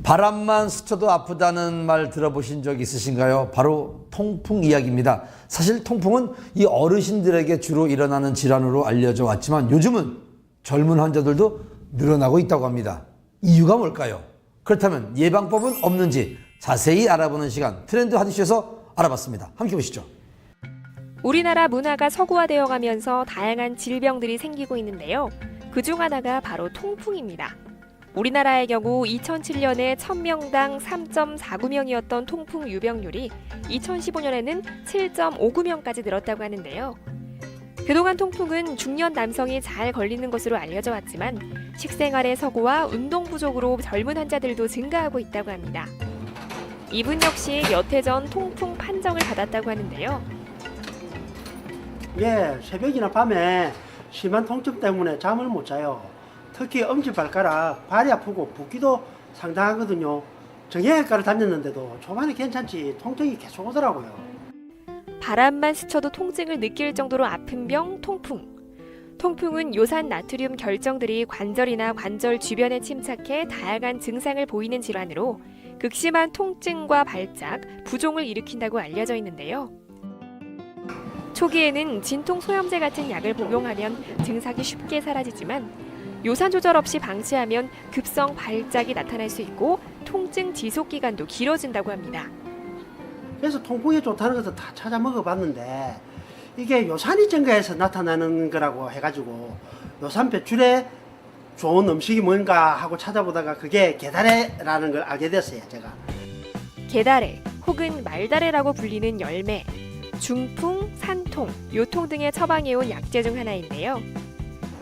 바람만 스쳐도 아프다는 말 들어보신 적 있으신가요? 바로 통풍 이야기입니다. 사실 통풍은 이 어르신들에게 주로 일어나는 질환으로 알려져 왔지만 요즘은 젊은 환자들도 늘어나고 있다고 합니다. 이유가 뭘까요? 그렇다면 예방법은 없는지 자세히 알아보는 시간, 트렌드 하디쇼에서 알아봤습니다. 함께 보시죠. 우리나라 문화가 서구화되어 가면서 다양한 질병들이 생기고 있는데요. 그중 하나가 바로 통풍입니다. 우리나라의 경우 2007년에 1000명당 3.49명이었던 통풍 유병률이 2015년에는 7.59명까지 늘었다고 하는데요. 그동안 통풍은 중년 남성이 잘 걸리는 것으로 알려져 왔지만 식생활의 서구와 운동 부족으로 젊은 환자들도 증가하고 있다고 합니다. 이분 역시 몇 해 전 통풍 판정을 받았다고 하는데요. 예, 새벽이나 밤에 심한 통증 때문에 잠을 못 자요. 특히 엄지발가락, 발이 아프고 붓기도 상당하거든요. 정형외과를 다녔는데도 초반에 괜찮지 통증이 계속 오더라고요. 바람만 스쳐도 통증을 느낄 정도로 아픈 병, 통풍. 통풍은 요산 나트륨 결정들이 관절이나 관절 주변에 침착해 다양한 증상을 보이는 질환으로 극심한 통증과 발작, 부종을 일으킨다고 알려져 있는데요. 초기에는 진통 소염제 같은 약을 복용하면 증상이 쉽게 사라지지만 요산 조절 없이 방치하면 급성 발작이 나타날 수 있고 통증 지속 기간도 길어진다고 합니다. 그래서 통풍에 좋다는 것도 다 찾아 먹어봤는데 이게 요산이 증가해서 나타나는 거라고 해가지고 요산 배출에 좋은 음식이 뭔가 하고 찾아보다가 그게 게다레라는 걸 알게 됐어요, 제가. 게다레 혹은 말다레라고 불리는 열매, 중풍, 산통, 요통 등에 처방해온 약재 중 하나인데요.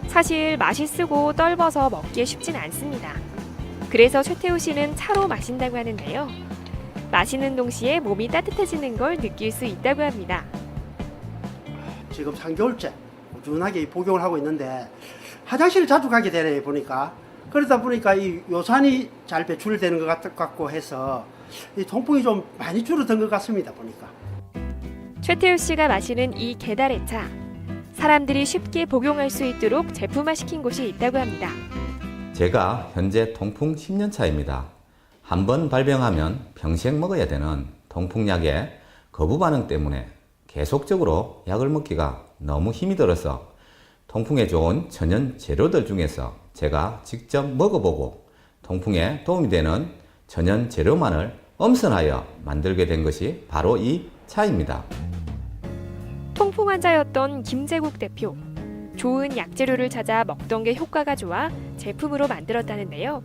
사실 맛이 쓰고 떫어서 먹기 쉽진 않습니다. 그래서 최태우 씨는 차로 마신다고 하는데요. 마시는 동시에 몸이 따뜻해지는 걸 느낄 수 있다고 합니다. 지금 3개월째 꾸준하게 복용을 하고 있는데 화장실을 자주 가게 되네 보니까. 그러다 보니까 이 요산이 잘 배출되는 것 같고 해서 이 통풍이 좀 많이 줄어든 것 같습니다, 보니까. 최태우 씨가 마시는 이 게다레차, 사람들이 쉽게 복용할 수 있도록 제품화시킨 곳이 있다고 합니다. 제가 현재 통풍 10년 차입니다. 한번 발병하면 평생 먹어야 되는 통풍약의 거부 반응 때문에 계속적으로 약을 먹기가 너무 힘이 들어서 통풍에 좋은 천연 재료들 중에서 제가 직접 먹어보고 통풍에 도움이 되는 천연 재료만을 엄선하여 만들게 된 것이 바로 이 차입니다. 통풍 환자였던 김재국 대표. 좋은 약재료를 찾아 먹던 게 효과가 좋아 제품으로 만들었다는데요.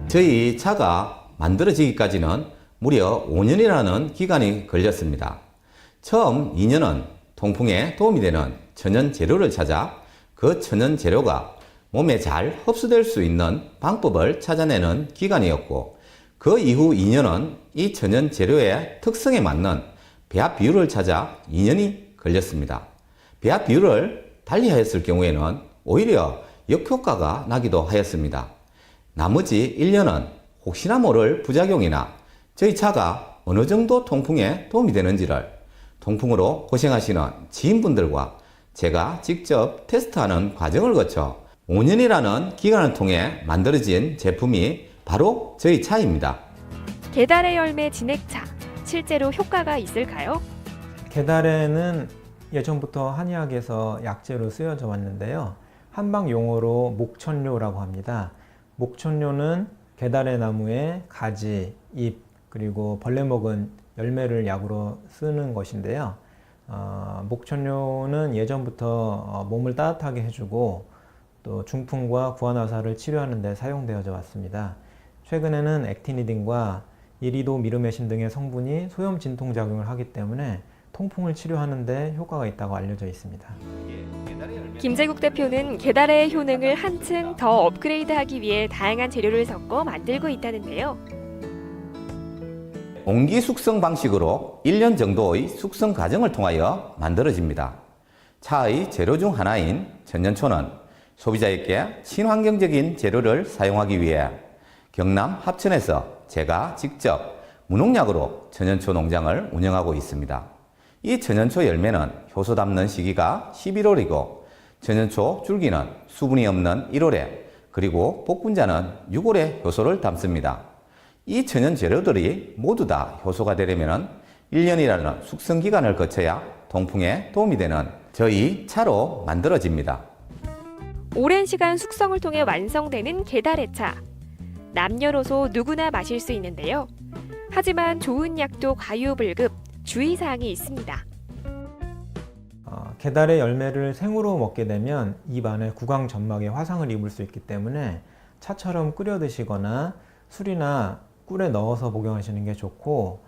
저희 차가 만들어지기까지는 무려 5년이라는 기간이 걸렸습니다. 처음 2년은 통풍에 도움이 되는 천연 재료를 찾아 그 천연 재료가 몸에 잘 흡수될 수 있는 방법을 찾아내는 기간이었고, 그 이후 2년은 이 천연 재료의 특성에 맞는 배합 비율을 찾아 2년이 걸렸습니다. 배합 비율을 달리하였을 경우에는 오히려 역효과가 나기도 하였습니다. 나머지 1년은 혹시나 모를 부작용이나 저희 차가 어느 정도 통풍에 도움이 되는지를 통풍으로 고생하시는 지인분들과 제가 직접 테스트하는 과정을 거쳐 5년이라는 기간을 통해 만들어진 제품이 바로 저희 차입니다. 게다레 열매 진액차, 실제로 효과가 있을까요? 게다레는 예전부터 한의학에서 약재로 쓰여져 왔는데요. 한방 용어로 목천료라고 합니다. 목천료는 게다레 나무의 가지, 잎, 그리고 벌레 먹은 열매를 약으로 쓰는 것인데요. 목천료는 예전부터 몸을 따뜻하게 해주고 또 중풍과 구안화사를 치료하는 데 사용되어져 왔습니다. 최근에는 액티니딘과 이리도 미르메신 등의 성분이 소염 진통작용을 하기 때문에 통풍을 치료하는 데 효과가 있다고 알려져 있습니다. 김재국 대표는 게다레의 효능을 한층 더 업그레이드하기 위해 다양한 재료를 섞어 만들고 있다는데요. 온기 숙성 방식으로 1년 정도의 숙성 과정을 통하여 만들어집니다. 차의 재료 중 하나인 천년초는 소비자에게 친환경적인 재료를 사용하기 위해 경남 합천에서 제가 직접 무농약으로 천연초 농장을 운영하고 있습니다. 이 천연초 열매는 효소 담는 시기가 11월이고 천연초 줄기는 수분이 없는 1월에 그리고 복분자는 유골의 효소를 담습니다. 이 천연 재료들이 모두 다 효소가 되려면 1년이라는 숙성 기간을 거쳐야 통풍에 도움이 되는 저희 차로 만들어집니다. 오랜 시간 숙성을 통해 완성되는 게다레차. 남녀노소 누구나 마실 수 있는데요. 하지만 좋은 약도 과유불급, 주의사항이 있습니다. 게달의 열매를 생으로 먹게 되면 입 안에 구강 점막에 화상을 입을 수 있기 때문에 차처럼 끓여 드시거나 술이나 꿀에 넣어서 복용하시는 게 좋고,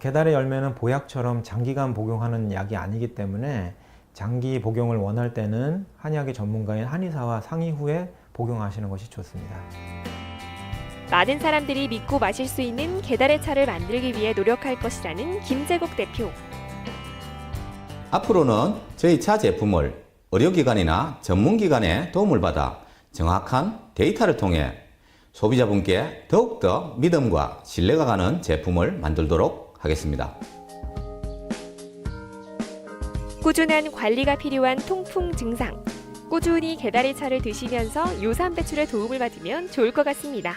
게달의 열매는 보약처럼 장기간 복용하는 약이 아니기 때문에 장기 복용을 원할 때는 한의학의 전문가인 한의사와 상의 후에 복용하시는 것이 좋습니다. 많은 사람들이 믿고 마실 수 있는 게달의 차를 만들기 위해 노력할 것이라는 김재국 대표. 앞으로는 저희 차 제품을 의료기관이나 전문기관의 도움을 받아 정확한 데이터를 통해 소비자분께 더욱더 믿음과 신뢰가 가는 제품을 만들도록 하겠습니다. 꾸준한 관리가 필요한 통풍 증상. 꾸준히 게다리 차를 드시면서 요산 배출에 도움을 받으면 좋을 것 같습니다.